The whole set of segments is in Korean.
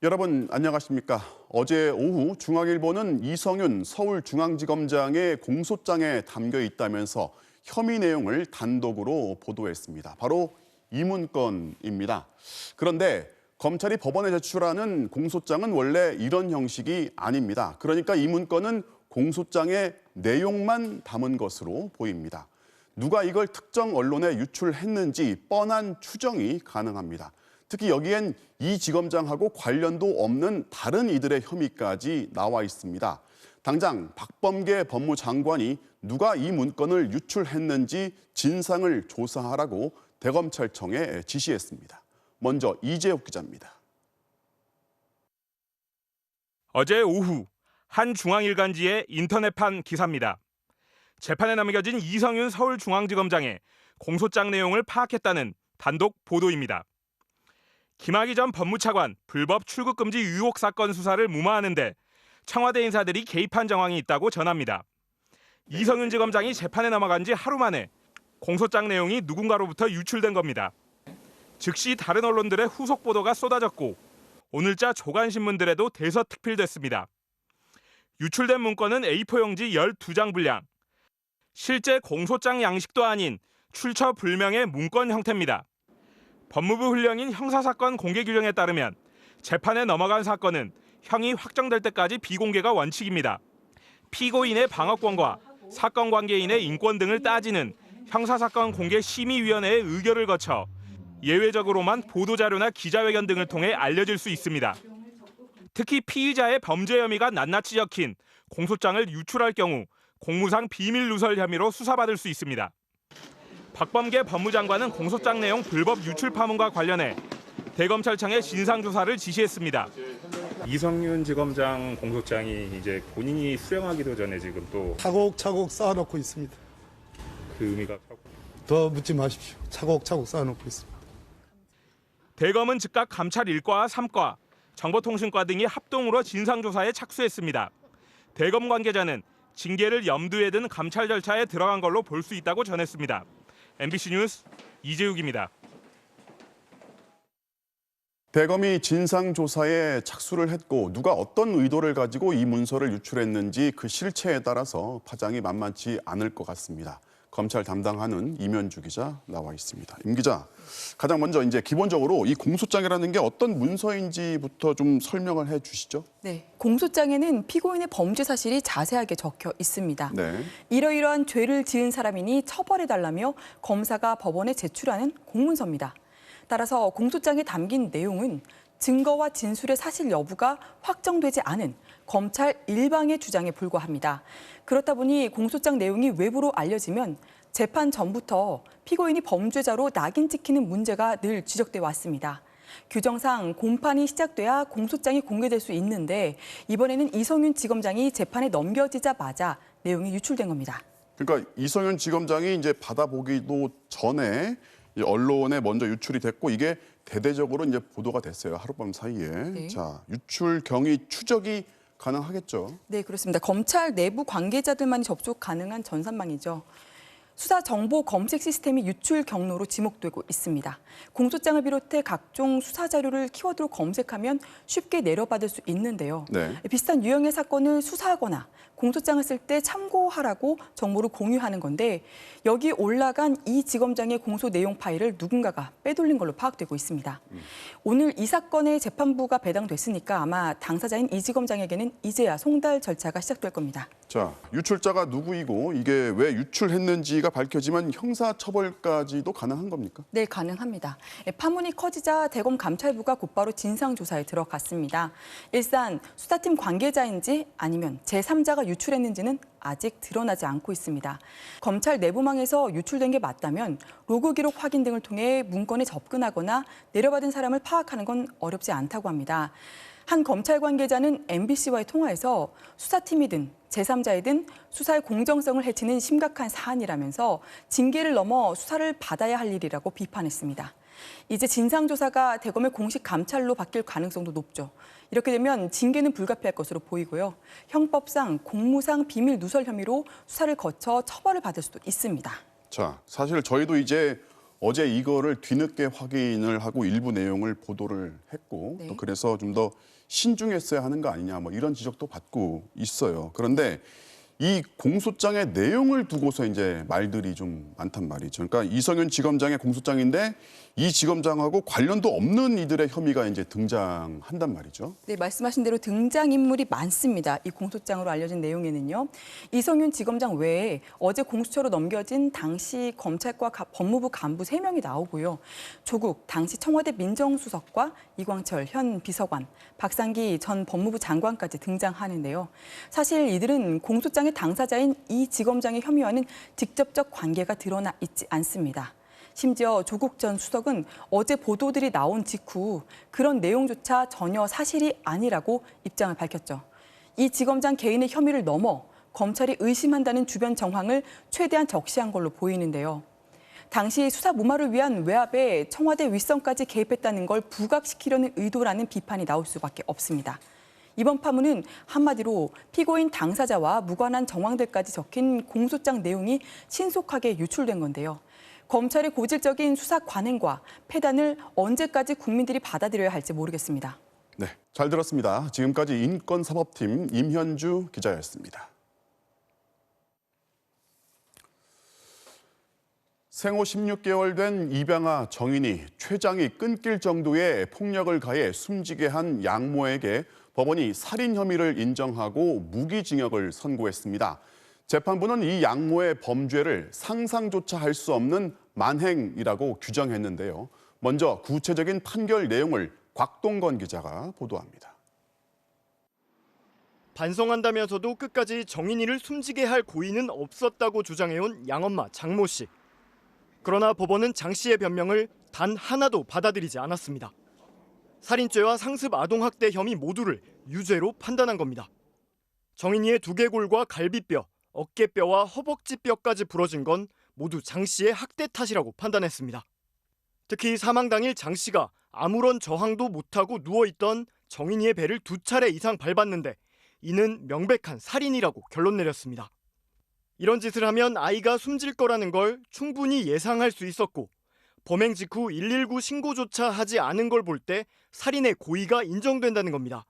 여러분 안녕하십니까? 어제 오후 중앙일보는 이성윤 서울중앙지검장의 공소장에 담겨 있다면서 혐의 내용을 단독으로 보도했습니다. 바로 이 문건입니다. 그런데 검찰이 법원에 제출하는 공소장은 원래 이런 형식이 아닙니다. 그러니까 이 문건은 공소장의 내용만 담은 것으로 보입니다. 누가 이걸 특정 언론에 유출했는지 뻔한 추정이 가능합니다. 특히 여기엔 이 지검장하고 관련도 없는 다른 이들의 혐의까지 나와 있습니다. 당장 박범계 법무장관이 누가 이 문건을 유출했는지 진상을 조사하라고 대검찰청에 지시했습니다. 먼저 이재욱 기자입니다. 어제 오후 한 중앙일간지의 인터넷판 기사입니다. 재판에 남겨진 이성윤 서울중앙지검장의 공소장 내용을 파악했다는 단독 보도입니다. 김학의 전 법무차관 불법 출국금지 의혹 사건 수사를 무마하는데 청와대 인사들이 개입한 정황이 있다고 전합니다. 이성윤 지검장이 재판에 넘어간 지 하루 만에 공소장 내용이 누군가로부터 유출된 겁니다. 즉시 다른 언론들의 후속 보도가 쏟아졌고 오늘자 조간신문들에도 대서특필됐습니다. 유출된 문건은 A4 용지 12장 분량. 실제 공소장 양식도 아닌 출처 불명의 문건 형태입니다. 법무부 훈령인 형사사건 공개규정에 따르면 재판에 넘어간 사건은 형이 확정될 때까지 비공개가 원칙입니다. 피고인의 방어권과 사건 관계인의 인권 등을 따지는 형사사건 공개심의위원회의 의결을 거쳐 예외적으로만 보도자료나 기자회견 등을 통해 알려질 수 있습니다. 특히 피의자의 범죄 혐의가 낱낱이 적힌 공소장을 유출할 경우 공무상 비밀 누설 혐의로 수사받을 수 있습니다. 박범계 법무장관은 공소장 내용 불법 유출 파문과 관련해 대검찰청에 진상조사를 지시했습니다. 이성윤 지검장 공소장이 이제 본인이 수령하기도 전에 지금 또 차곡차곡 쌓아놓고 있습니다. 그 의미가 더 묻지 마십시오. 차곡차곡 쌓아놓고 있습니다. 대검은 즉각 감찰 1과와 3과, 정보통신과 등이 합동으로 진상조사에 착수했습니다. 대검 관계자는 징계를 염두에 둔 감찰 절차에 들어간 걸로 볼 수 있다고 전했습니다. MBC 뉴스 이재욱입니다. 대검이 진상조사에 착수를 했고 누가 어떤 의도를 가지고 이 문서를 유출했는지 그 실체에 따라서 파장이 만만치 않을 것 같습니다. 검찰 담당하는 임현주 기자 나와 있습니다. 임 기자, 가장 먼저 이제 기본적으로 이 공소장이라는 게 어떤 문서인지부터 좀 설명을 해 주시죠. 네, 공소장에는 피고인의 범죄 사실이 자세하게 적혀 있습니다. 네. 이러이러한 죄를 지은 사람이니 처벌해달라며 검사가 법원에 제출하는 공문서입니다. 따라서 공소장에 담긴 내용은 증거와 진술의 사실 여부가 확정되지 않은 검찰 일방의 주장에 불과합니다. 그렇다 보니 공소장 내용이 외부로 알려지면 재판 전부터 피고인이 범죄자로 낙인 찍히는 문제가 늘 지적돼 왔습니다. 규정상 공판이 시작돼야 공소장이 공개될 수 있는데 이번에는 이성윤 지검장이 재판에 넘겨지자마자 내용이 유출된 겁니다. 그러니까 이성윤 지검장이 이제 받아보기도 전에 언론에 먼저 유출이 됐고 이게 대대적으로 이제 보도가 됐어요. 하룻밤 사이에. 네. 자, 유출 경위 추적이 가능하겠죠. 네, 그렇습니다. 검찰 내부 관계자들만이 접속 가능한 전산망이죠. 수사 정보 검색 시스템이 유출 경로로 지목되고 있습니다. 공소장을 비롯해 각종 수사 자료를 키워드로 검색하면 쉽게 내려받을 수 있는데요. 네. 비슷한 유형의 사건을 수사하거나 공소장을 쓸 때 참고하라고 정보를 공유하는 건데 여기 올라간 이 지검장의 공소 내용 파일을 누군가가 빼돌린 걸로 파악되고 있습니다. 오늘 이 사건의 재판부가 배당됐으니까 아마 당사자인 이 지검장에게는 이제야 송달 절차가 시작될 겁니다. 자, 유출자가 누구이고 이게 왜 유출했는지가 밝혀지면 형사처벌까지도 가능한 겁니까? 네, 가능합니다. 파문이 커지자 대검 감찰부가 곧바로 진상조사에 들어갔습니다. 일단 수사팀 관계자인지 아니면 제3자가 유출했는지는 아직 드러나지 않고 있습니다. 검찰 내부망에서 유출된 게 맞다면 로그 기록 확인 등을 통해 문건에 접근하거나 내려받은 사람을 파악하는 건 어렵지 않다고 합니다. 한 검찰 관계자는 MBC와의 통화에서 수사팀이든 제3자이든 수사의 공정성을 해치는 심각한 사안이라면서 징계를 넘어 수사를 받아야 할 일이라고 비판했습니다. 이제 진상조사가 대검의 공식 감찰로 바뀔 가능성도 높죠. 이렇게 되면 징계는 불가피할 것으로 보이고요. 형법상 공무상 비밀 누설 혐의로 수사를 거쳐 처벌을 받을 수도 있습니다. 자, 사실 저희도 이제 어제 이거를 뒤늦게 확인을 하고 일부 내용을 보도를 했고 네. 또 그래서 좀 더 신중했어야 하는 거 아니냐 뭐 이런 지적도 받고 있어요. 그런데 이 공소장의 내용을 두고서 이제 말들이 좀 많단 말이죠. 그러니까 이성윤 지검장의 공소장인데 이 지검장하고 관련도 없는 이들의 혐의가 이제 등장한단 말이죠. 네, 말씀하신 대로 등장인물이 많습니다. 이 공소장으로 알려진 내용에는요. 이성윤 지검장 외에 어제 공수처로 넘겨진 당시 검찰과 법무부 간부 3명이 나오고요. 조국 당시 청와대 민정수석과 이광철 현 비서관, 박상기 전 법무부 장관까지 등장하는데요. 사실 이들은 공소장의 당사자인 이 지검장의 혐의와는 직접적 관계가 드러나 있지 않습니다. 심지어 조국 전 수석은 어제 보도들이 나온 직후 그런 내용조차 전혀 사실이 아니라고 입장을 밝혔죠. 이 지검장 개인의 혐의를 넘어 검찰이 의심한다는 주변 정황을 최대한 적시한 걸로 보이는데요. 당시 수사 무마를 위한 외압에 청와대 윗선까지 개입했다는 걸 부각시키려는 의도라는 비판이 나올 수밖에 없습니다. 이번 파문은 한마디로 피고인 당사자와 무관한 정황들까지 적힌 공소장 내용이 신속하게 유출된 건데요. 검찰의 고질적인 수사 관행과 패단을 언제까지 국민들이 받아들여야 할지 모르겠습니다. 네, 잘 들었습니다. 지금까지 인권사법팀 임현주 기자였습니다. 생후 16개월 된 입양아 정인이 췌장이 끊길 정도의 폭력을 가해 숨지게 한 양모에게 법원이 살인 혐의를 인정하고 무기징역을 선고했습니다. 재판부는 이 양모의 범죄를 상상조차 할 수 없는 만행이라고 규정했는데요. 먼저 구체적인 판결 내용을 곽동건 기자가 보도합니다. 반성한다면서도 끝까지 정인이를 숨지게 할 고의는 없었다고 주장해온 양엄마 장모 씨. 그러나 법원은 장 씨의 변명을 단 하나도 받아들이지 않았습니다. 살인죄와 상습 아동학대 혐의 모두를 유죄로 판단한 겁니다. 정인이의 두개골과 갈비뼈, 어깨뼈와 허벅지뼈까지 부러진 건 모두 장 씨의 학대 탓이라고 판단했습니다. 특히 사망 당일 장 씨가 아무런 저항도 못하고 누워있던 정인이의 배를 2차례 이상 밟았는데 이는 명백한 살인이라고 결론 내렸습니다. 이런 짓을 하면 아이가 숨질 거라는 걸 충분히 예상할 수 있었고 범행 직후 119 신고조차 하지 않은 걸 볼 때 살인의 고의가 인정된다는 겁니다.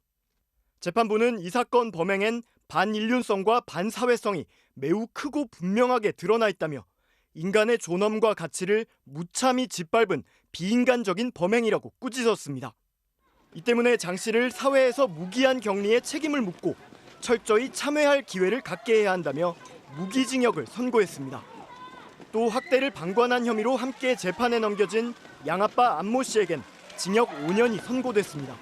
재판부는 이 사건 범행엔 반인륜성과 반사회성이 매우 크고 분명하게 드러나 있다며 인간의 존엄과 가치를 무참히 짓밟은 비인간적인 범행이라고 꾸짖었습니다. 이 때문에 장 씨를 사회에서 무기한 격리에 책임을 묻고 철저히 참회할 기회를 갖게 해야 한다며 무기징역을 선고했습니다. 또 학대를 방관한 혐의로 함께 재판에 넘겨진 양아빠 안모 씨에겐 징역 5년이 선고됐습니다.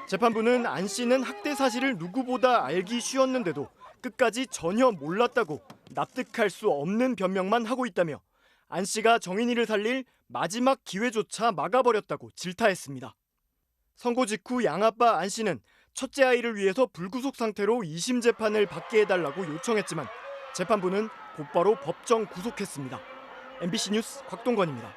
재판부는 안 씨는 학대 사실을 누구보다 알기 쉬웠는데도 끝까지 전혀 몰랐다고 납득할 수 없는 변명만 하고 있다며 안 씨가 정인이를 살릴 마지막 기회조차 막아버렸다고 질타했습니다. 선고 직후 양아빠 안 씨는 첫째 아이를 위해서 불구속 상태로 2심 재판을 받게 해달라고 요청했지만 재판부는 곧바로 법정 구속했습니다. MBC 뉴스 곽동건입니다.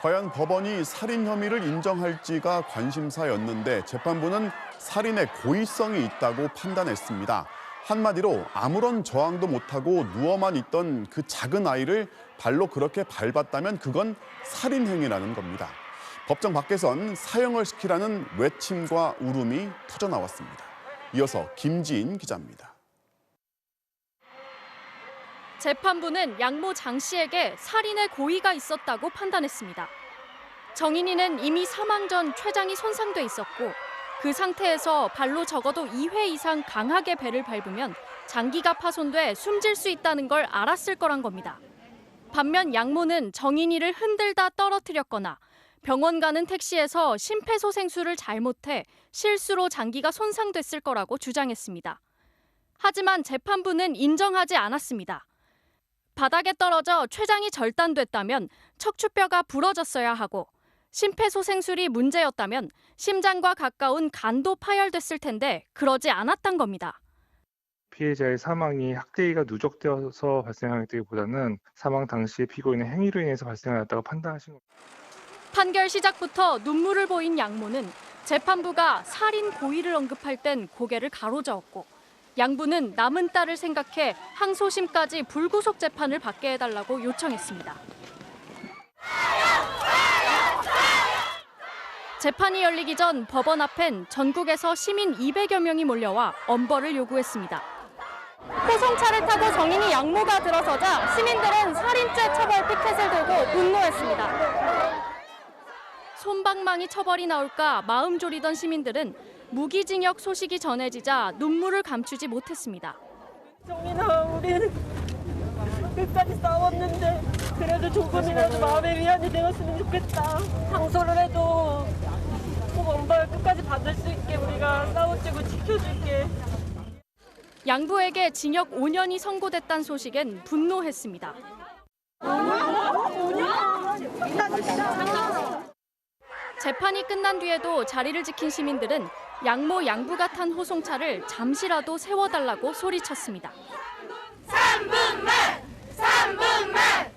과연 법원이 살인 혐의를 인정할지가 관심사였는데 재판부는 살인의 고의성이 있다고 판단했습니다. 한마디로 아무런 저항도 못하고 누워만 있던 그 작은 아이를 발로 그렇게 밟았다면 그건 살인 행위라는 겁니다. 법정 밖에선 사형을 시키라는 외침과 울음이 터져나왔습니다. 이어서 김지인 기자입니다. 재판부는 양모 장 씨에게 살인의 고의가 있었다고 판단했습니다. 정인이는 이미 사망 전 췌장이 손상돼 있었고 그 상태에서 발로 적어도 2회 이상 강하게 배를 밟으면 장기가 파손돼 숨질 수 있다는 걸 알았을 거란 겁니다. 반면 양모는 정인이를 흔들다 떨어뜨렸거나 병원 가는 택시에서 심폐소생술을 잘못해 실수로 장기가 손상됐을 거라고 주장했습니다. 하지만 재판부는 인정하지 않았습니다. 바닥에 떨어져 췌장이 절단됐다면 척추뼈가 부러졌어야 하고 심폐소생술이 문제였다면 심장과 가까운 간도 파열됐을 텐데 그러지 않았단 겁니다. 피해자의 사망이 학대가 누적되어서 발생하기보다는 사망 당시의 피고인의 행위로 인해서 발생하였다고 판단하신 겁니다. 판결 시작부터 눈물을 보인 양모는 재판부가 살인 고의를 언급할 땐 고개를 가로저었고 양부는 남은 딸을 생각해 항소심까지 불구속 재판을 받게 해달라고 요청했습니다. 재판이 열리기 전 법원 앞엔 전국에서 시민 200여 명이 몰려와 엄벌을 요구했습니다. 호송차를 타고 정인이 양모가 들어서자 시민들은 살인죄 처벌 피켓을 들고 분노했습니다. 솜방망이 처벌이 나올까 마음 졸이던 시민들은 무기징역 소식이 전해지자 눈물을 감추지 못했습니다. 정인아, 우리는 끝까지 싸웠는데 그래도 조금이라도 마음의 위안이 되었으면 좋겠다. 항소를 해도 꼭 엄벌 끝까지 받을 수 있게 우리가 싸워주고 지켜줄게. 양부에게 징역 5년이 선고됐다는 소식엔 분노했습니다. 재판이 끝난 뒤에도 자리를 지킨 시민들은 양모 양부가 탄 호송차를 잠시라도 세워달라고 소리쳤습니다. 3분만! 3분만!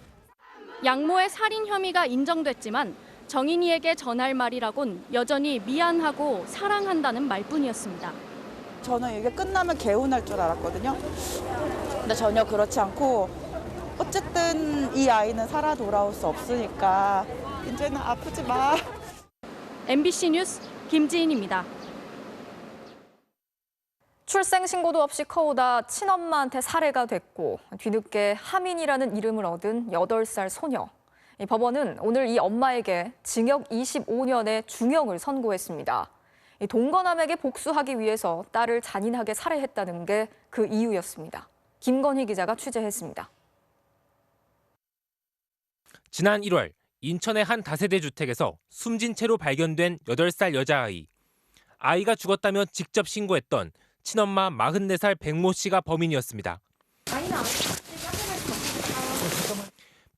양모의 살인 혐의가 인정됐지만 정인이에게 전할 말이라곤 여전히 미안하고 사랑한다는 말뿐이었습니다. 저는 이게 끝나면 개운할 줄 알았거든요. 근데 전혀 그렇지 않고 어쨌든 이 아이는 살아 돌아올 수 없으니까 이제는 아프지 마. MBC 뉴스 김지인입니다. 출생 신고도 없이 커오다 친엄마한테 살해가 됐고 뒤늦게 하민이라는 이름을 얻은 8살 소녀. 이 법원은 오늘 이 엄마에게 징역 25년의 중형을 선고했습니다. 이 동거남에게 복수하기 위해서 딸을 잔인하게 살해했다는 게 그 이유였습니다. 김건희 기자가 취재했습니다. 지난 1월 인천의 한 다세대 주택에서 숨진 채로 발견된 8살 여자아이. 아이가 죽었다며 직접 신고했던 친엄마 44살 백모 씨가 범인이었습니다.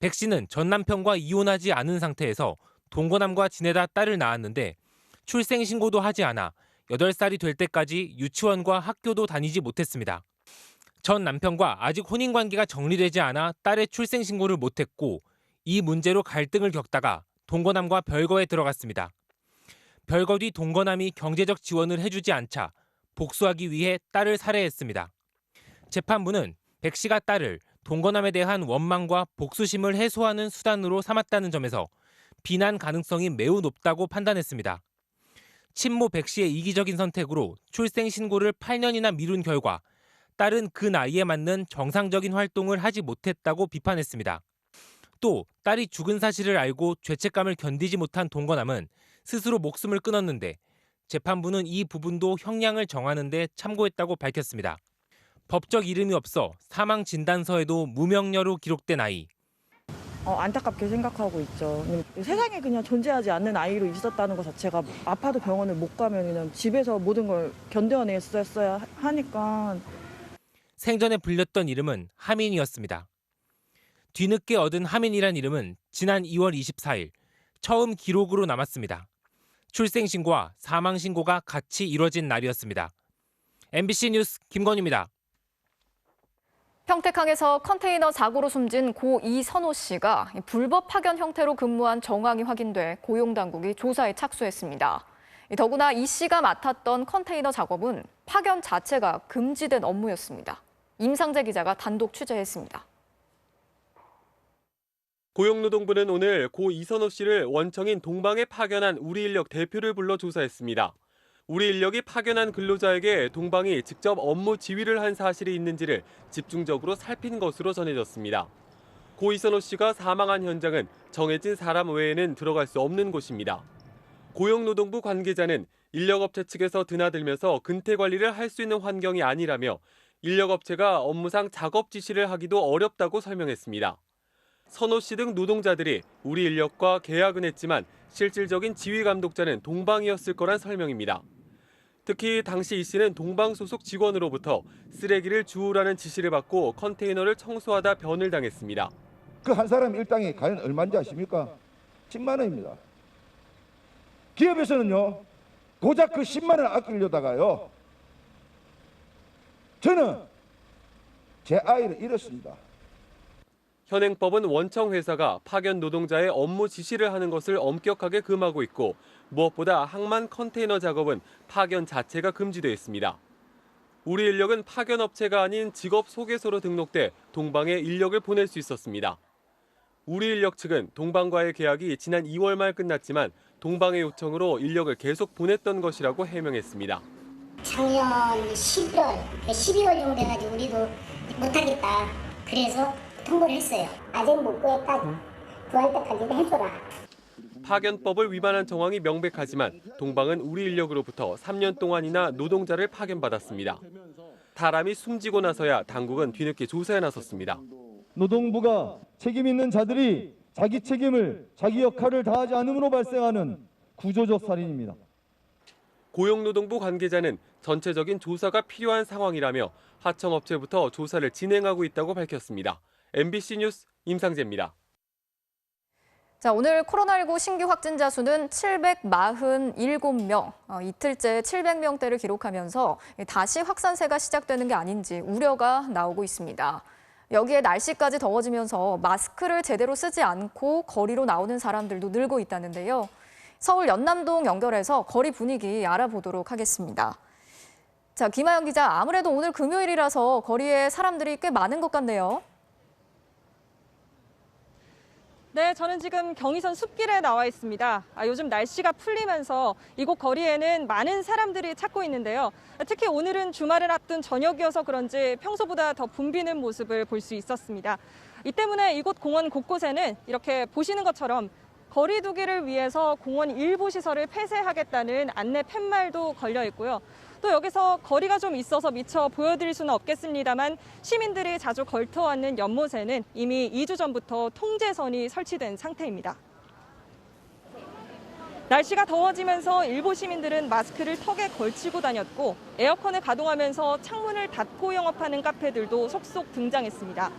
백 씨는 전 남편과 이혼하지 않은 상태에서 동거남과 지내다 딸을 낳았는데 출생 신고도 하지 않아 8살이 될 때까지 유치원과 학교도 다니지 못했습니다. 전 남편과 아직 혼인관계가 정리되지 않아 딸의 출생 신고를 못했고 이 문제로 갈등을 겪다가 동거남과 별거에 들어갔습니다. 별거 뒤 동거남이 경제적 지원을 해주지 않자 복수하기 위해 딸을 살해했습니다. 재판부는 백 씨가 딸을 동거남에 대한 원망과 복수심을 해소하는 수단으로 삼았다는 점에서 비난 가능성이 매우 높다고 판단했습니다. 친모 백 씨의 이기적인 선택으로 출생 신고를 8년이나 미룬 결과 딸은 그 나이에 맞는 정상적인 활동을 하지 못했다고 비판했습니다. 또 딸이 죽은 사실을 알고 죄책감을 견디지 못한 동거남은 스스로 목숨을 끊었는데 재판부는 이 부분도 형량을 정하는 데 참고했다고 밝혔습니다. 법적 이름이 없어 사망 진단서에도 무명녀로 기록된 아이. 안타깝게 생각하고 있죠. 세상에 그냥 존재하지 않는 아이로 있었다는 것 자체가 아파도 병원을 못 가면 그냥 집에서 모든 걸 견뎌냈었어야 하니까. 생전에 불렸던 이름은 하민이었습니다. 뒤늦게 얻은 하민이란 이름은 지난 2월 24일 처음 기록으로 남았습니다. 출생신고와 사망신고가 같이 이뤄진 날이었습니다. MBC 뉴스 김건희입니다. 평택항에서 컨테이너 사고로 숨진 고 이선호 씨가 불법 파견 형태로 근무한 정황이 확인돼 고용당국이 조사에 착수했습니다. 더구나 이 씨가 맡았던 컨테이너 작업은 파견 자체가 금지된 업무였습니다. 임상재 기자가 단독 취재했습니다. 고용노동부는 오늘 고 이선호 씨를 원청인 동방에 파견한 우리인력 대표를 불러 조사했습니다. 우리인력이 파견한 근로자에게 동방이 직접 업무 지휘를 한 사실이 있는지를 집중적으로 살핀 것으로 전해졌습니다. 고 이선호 씨가 사망한 현장은 정해진 사람 외에는 들어갈 수 없는 곳입니다. 고용노동부 관계자는 인력업체 측에서 드나들면서 근태 관리를 할 수 있는 환경이 아니라며 인력업체가 업무상 작업 지시를 하기도 어렵다고 설명했습니다. 선호 씨 등 노동자들이 우리 인력과 계약은 했지만 실질적인 지휘 감독자는 동방이었을 거란 설명입니다. 특히 당시 이 씨는 동방 소속 직원으로부터 쓰레기를 주우라는 지시를 받고 컨테이너를 청소하다 변을 당했습니다. 그 한 사람 일당이 과연 얼마인지 아십니까? 10만 원입니다. 기업에서는요, 고작 그 10만 원을 아끼려다가요, 저는 제 아이를 잃었습니다. 현행법은 원청 회사가 파견 노동자의 업무 지시를 하는 것을 엄격하게 금하고 있고 무엇보다 항만 컨테이너 작업은 파견 자체가 금지되어 있습니다. 우리인력은 파견업체가 아닌 직업 소개소로 등록돼 동방에 인력을 보낼 수 있었습니다. 우리인력 측은 동방과의 계약이 지난 2월 말 끝났지만 동방의 요청으로 인력을 계속 보냈던 것이라고 해명했습니다. 작년 11월, 12월 정도 돼가지고 우리도 못하겠다. 그래서 통보를 했어요. 아직 못 구했다. 구할 때까지는 해줘라. 파견법을 위반한 정황이 명백하지만 동방은 우리인력으로부터 3년 동안이나 노동자를 파견받았습니다. 사람이 숨지고 나서야 당국은 뒤늦게 조사에 나섰습니다. 노동부가 책임 있는 자들이 자기 책임을, 자기 역할을 다하지 않음으로 발생하는 구조적 살인입니다. 고용노동부 관계자는 전체적인 조사가 필요한 상황이라며 하청업체부터 조사를 진행하고 있다고 밝혔습니다. MBC 뉴스 임상재입니다. 자, 오늘 코로나19 신규 확진자 수는 747명, 이틀째 700명대를 기록하면서 다시 확산세가 시작되는 게 아닌지 우려가 나오고 있습니다. 여기에 날씨까지 더워지면서 마스크를 제대로 쓰지 않고 거리로 나오는 사람들도 늘고 있다는데요. 서울 연남동 연결해서 거리 분위기 알아보도록 하겠습니다. 자, 김하영 기자, 아무래도 오늘 금요일이라서 거리에 사람들이 꽤 많은 것 같네요. 네, 저는 지금 경의선 숲길에 나와 있습니다. 요즘 날씨가 풀리면서 이곳 거리에는 많은 사람들이 찾고 있는데요. 특히 오늘은 주말을 앞둔 저녁이어서 그런지 평소보다 더 붐비는 모습을 볼 수 있었습니다. 이 때문에 이곳 공원 곳곳에는 이렇게 보시는 것처럼 거리 두기를 위해서 공원 일부 시설을 폐쇄하겠다는 안내 팻말도 걸려 있고요. 또 여기서 거리가 좀 있어서 미처 보여드릴 수는 없겠습니다만 시민들이 자주 걸터앉는 연못에는 이미 2주 전부터 통제선이 설치된 상태입니다. 날씨가 더워지면서 일부 시민들은 마스크를 턱에 걸치고 다녔고 에어컨을 가동하면서 창문을 닫고 영업하는 카페들도 속속 등장했습니다.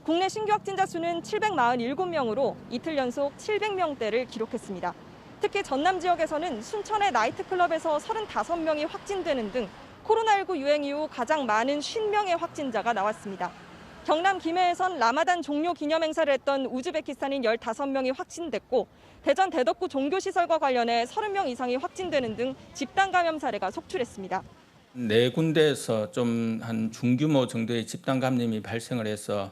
국내 신규 확진자 수는 747명으로 이틀 연속 700명대를 기록했습니다. 특히 전남 지역에서는 순천의 나이트클럽에서 35명이 확진되는 등 코로나19 유행 이후 가장 많은 50명의 확진자가 나왔습니다. 경남 김해에선 라마단 종료 기념 행사를 했던 우즈베키스탄인 15명이 확진됐고 대전 대덕구 종교시설과 관련해 30명 이상이 확진되는 등 집단 감염 사례가 속출했습니다. 네 군데에서 좀 한 중규모 정도의 집단 감염이 발생을 해서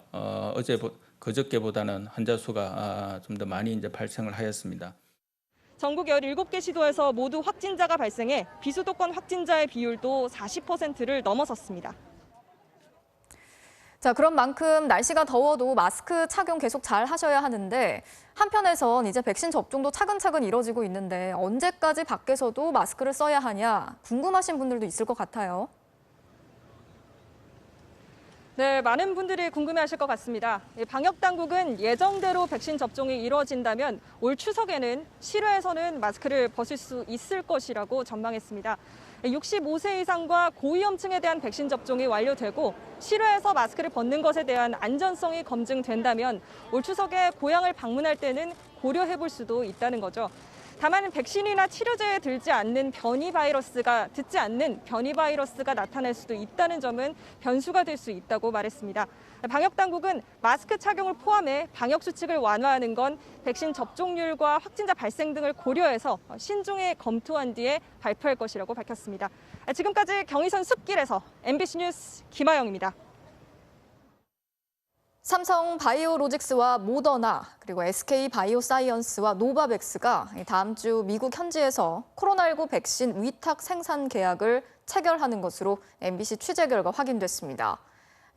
그저께보다는 환자 수가 좀 더 많이 이제 발생을 하였습니다. 전국 17개 시도에서 모두 확진자가 발생해 비수도권 확진자의 비율도 40%를 넘어섰습니다. 자, 그런 만큼 날씨가 더워도 마스크 착용 계속 잘 하셔야 하는데 한편에선 이제 백신 접종도 차근차근 이뤄지고 있는데 언제까지 밖에서도 마스크를 써야 하냐 궁금하신 분들도 있을 것 같아요. 네, 많은 분들이 궁금해하실 것 같습니다. 방역당국은 예정대로 백신 접종이 이루어진다면 올 추석에는 실외에서는 마스크를 벗을 수 있을 것이라고 전망했습니다. 65세 이상과 고위험층에 대한 백신 접종이 완료되고 실외에서 마스크를 벗는 것에 대한 안전성이 검증된다면 올 추석에 고향을 방문할 때는 고려해 볼 수도 있다는 거죠. 다만 백신이나 치료제에 듣지 않는 변이 바이러스가 나타날 수도 있다는 점은 변수가 될 수 있다고 말했습니다. 방역당국은 마스크 착용을 포함해 방역 수칙을 완화하는 건 백신 접종률과 확진자 발생 등을 고려해서 신중히 검토한 뒤에 발표할 것이라고 밝혔습니다. 지금까지 경의선 숲길에서 MBC 뉴스 김하영입니다. 삼성 바이오로직스와 모더나 그리고 SK 바이오사이언스와 노바백스가 다음 주 미국 현지에서 코로나19 백신 위탁 생산 계약을 체결하는 것으로 MBC 취재 결과 확인됐습니다.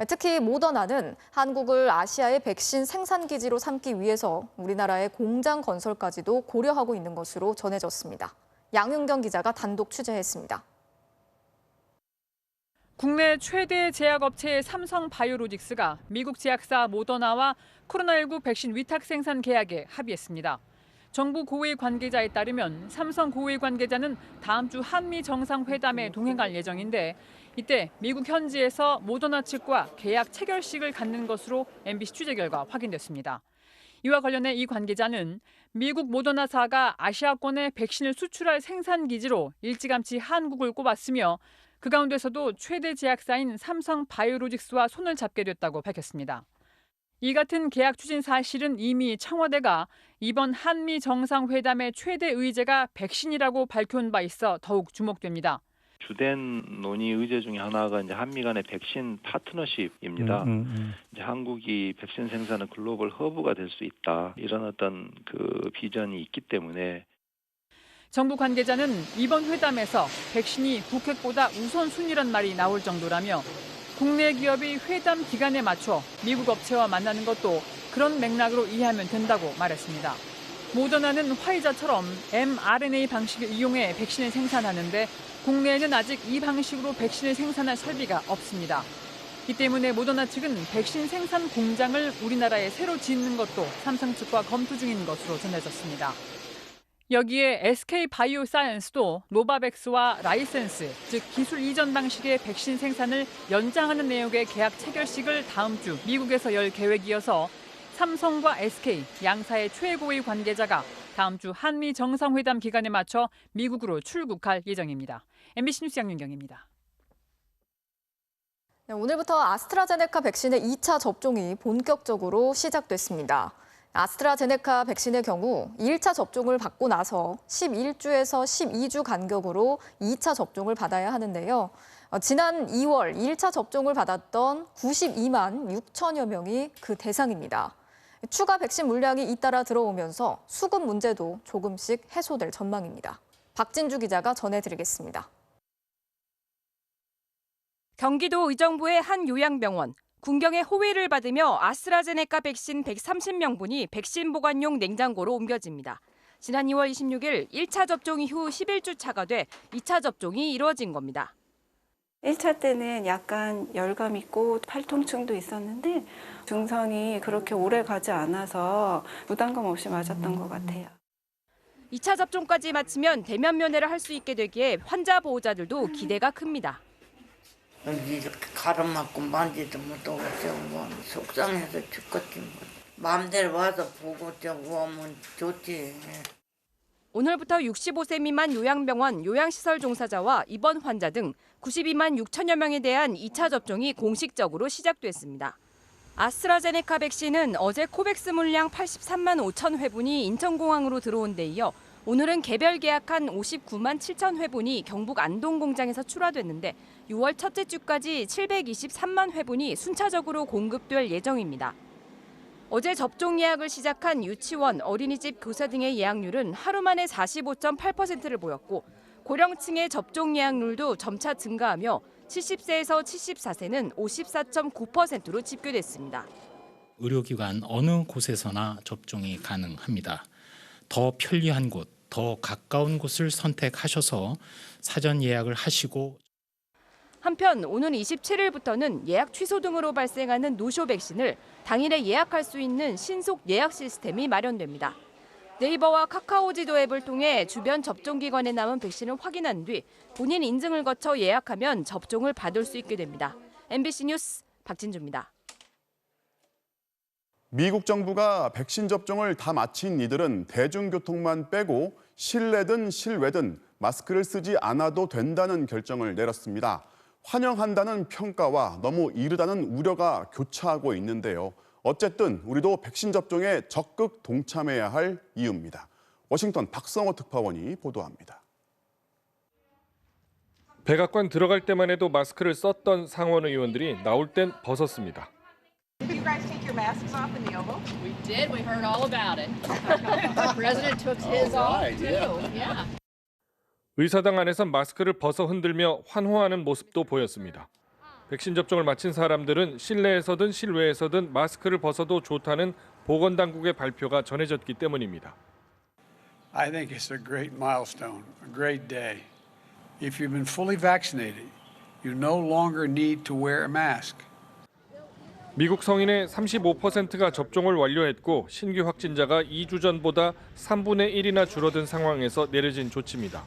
특히 모더나는 한국을 아시아의 백신 생산 기지로 삼기 위해서 우리나라의 공장 건설까지도 고려하고 있는 것으로 전해졌습니다. 양윤경 기자가 단독 취재했습니다. 국내 최대 제약업체 삼성 바이오로직스가 미국 제약사 모더나와 코로나19 백신 위탁 생산 계약에 합의했습니다. 정부 고위 관계자에 따르면 삼성 고위 관계자는 다음 주 한미 정상회담에 동행할 예정인데 이때 미국 현지에서 모더나 측과 계약 체결식을 갖는 것으로 MBC 취재 결과 확인됐습니다. 이와 관련해 이 관계자는 미국 모더나사가 아시아권에 백신을 수출할 생산 기지로 일찌감치 한국을 꼽았으며 그 가운데서도 최대 제약사인 삼성 바이오로직스와 손을 잡게 됐다고 밝혔습니다. 이 같은 계약 추진 사실은 이미 청와대가 이번 한미 정상회담의 최대 의제가 백신이라고 밝혀온 바 있어 더욱 주목됩니다. 주된 논의 의제 중에 하나가 이제 한미 간의 백신 파트너십입니다. 이제 한국이 백신 생산의 글로벌 허브가 될 수 있다. 이런 어떤 그 비전이 있기 때문에 정부 관계자는 이번 회담에서 백신이 북핵보다 우선순위란 말이 나올 정도라며 국내 기업이 회담 기간에 맞춰 미국 업체와 만나는 것도 그런 맥락으로 이해하면 된다고 말했습니다. 모더나는 화이자처럼 mRNA 방식을 이용해 백신을 생산하는데 국내에는 아직 이 방식으로 백신을 생산할 설비가 없습니다. 이 때문에 모더나 측은 백신 생산 공장을 우리나라에 새로 짓는 것도 삼성 측과 검토 중인 것으로 전해졌습니다. 여기에 SK바이오사이언스도 노바백스와 라이센스, 즉 기술 이전 방식의 백신 생산을 연장하는 내용의 계약 체결식을 다음 주 미국에서 열 계획이어서 삼성과 SK 양사의 최고위 관계자가 다음 주 한미 정상회담 기간에 맞춰 미국으로 출국할 예정입니다. MBC 뉴스 양윤경입니다. 오늘부터 아스트라제네카 백신의 2차 접종이 본격적으로 시작됐습니다. 아스트라제네카 백신의 경우 1차 접종을 받고 나서 11주에서 12주 간격으로 2차 접종을 받아야 하는데요. 지난 2월 1차 접종을 받았던 92만 6천여 명이 그 대상입니다. 추가 백신 물량이 잇따라 들어오면서 수급 문제도 조금씩 해소될 전망입니다. 박진주 기자가 전해드리겠습니다. 경기도 의정부의 한 요양병원. 군경의 호의를 받으며 아스트라제네카 백신 130명분이 백신 보관용 냉장고로 옮겨집니다. 지난 2월 26일 1차 접종 이후 11주 차가 돼 2차 접종이 이루어진 겁니다. 1차 때는 약간 열감 있고 팔통증도 있었는데 증상이 그렇게 오래 가지 않아서 부담감 없이 맞았던 것 같아요. 2차 접종까지 마치면 대면 면회를 할 수 있게 되기에 환자 보호자들도 기대가 큽니다. 이렇게 가로막고 만지도 못하고 뭐 속상해서 죽겠지 뭐. 마음대로 와서 보고 오면 좋지. 오늘부터 65세 미만 요양병원 요양시설 종사자와 입원 환자 등 92만 6천여 명에 대한 2차 접종이 공식적으로 시작됐습니다. 아스트라제네카 백신은 어제 코백스 물량 83만 5천 회분이 인천공항으로 들어온 데 이어 오늘은 개별 계약한 59만 7천 회분이 경북 안동 공장에서 출하됐는데 6월 첫째 주까지 723만 회분이 순차적으로 공급될 예정입니다. 어제 접종 예약을 시작한 유치원, 어린이집, 교사 등의 예약률은 하루 만에 45.8%를 보였고 고령층의 접종 예약률도 점차 증가하며 70세에서 74세는 54.9%로 집계됐습니다. 의료기관 어느 곳에서나 접종이 가능합니다. 더 편리한 곳, 더 가까운 곳을 선택하셔서 사전 예약을 하시고 한편 오는 27일부터는 예약 취소 등으로 발생하는 노쇼 백신을 당일에 예약할 수 있는 신속 예약 시스템이 마련됩니다. 네이버와 카카오 지도 앱을 통해 주변 접종기관에 남은 백신을 확인한 뒤 본인 인증을 거쳐 예약하면 접종을 받을 수 있게 됩니다. MBC 뉴스 박진주입니다. 미국 정부가 백신 접종을 다 마친 이들은 대중교통만 빼고 실내든 실외든 마스크를 쓰지 않아도 된다는 결정을 내렸습니다. 환영한다는 평가와 너무 이르다는 우려가 교차하고 있는데요. 어쨌든 우리도 백신 접종에 적극 동참해야 할 이유입니다. 워싱턴 박성호 특파원이 보도합니다. 백악관 들어갈 때만 해도 마스크를 썼던 상원 의원들이 나올 땐 벗었습니다. Did you guys take your masks off in the Oval? We did. We heard all about it. The president took his off too. Yeah. 의사당 안에선 마스크를 벗어 흔들며 환호하는 모습도 보였습니다. 백신 접종을 마친 사람들은 실내에서든 실외에서든 마스크를 벗어도 좋다는 보건당국의 발표가 전해졌기 때문입니다. I think it's a great milestone, a great day. If you've been fully vaccinated, you no longer need to wear a mask. 미국 성인의 35%가 접종을 완료했고 신규 확진자가 2주 전보다 3분의 1이나 줄어든 상황에서 내려진 조치입니다.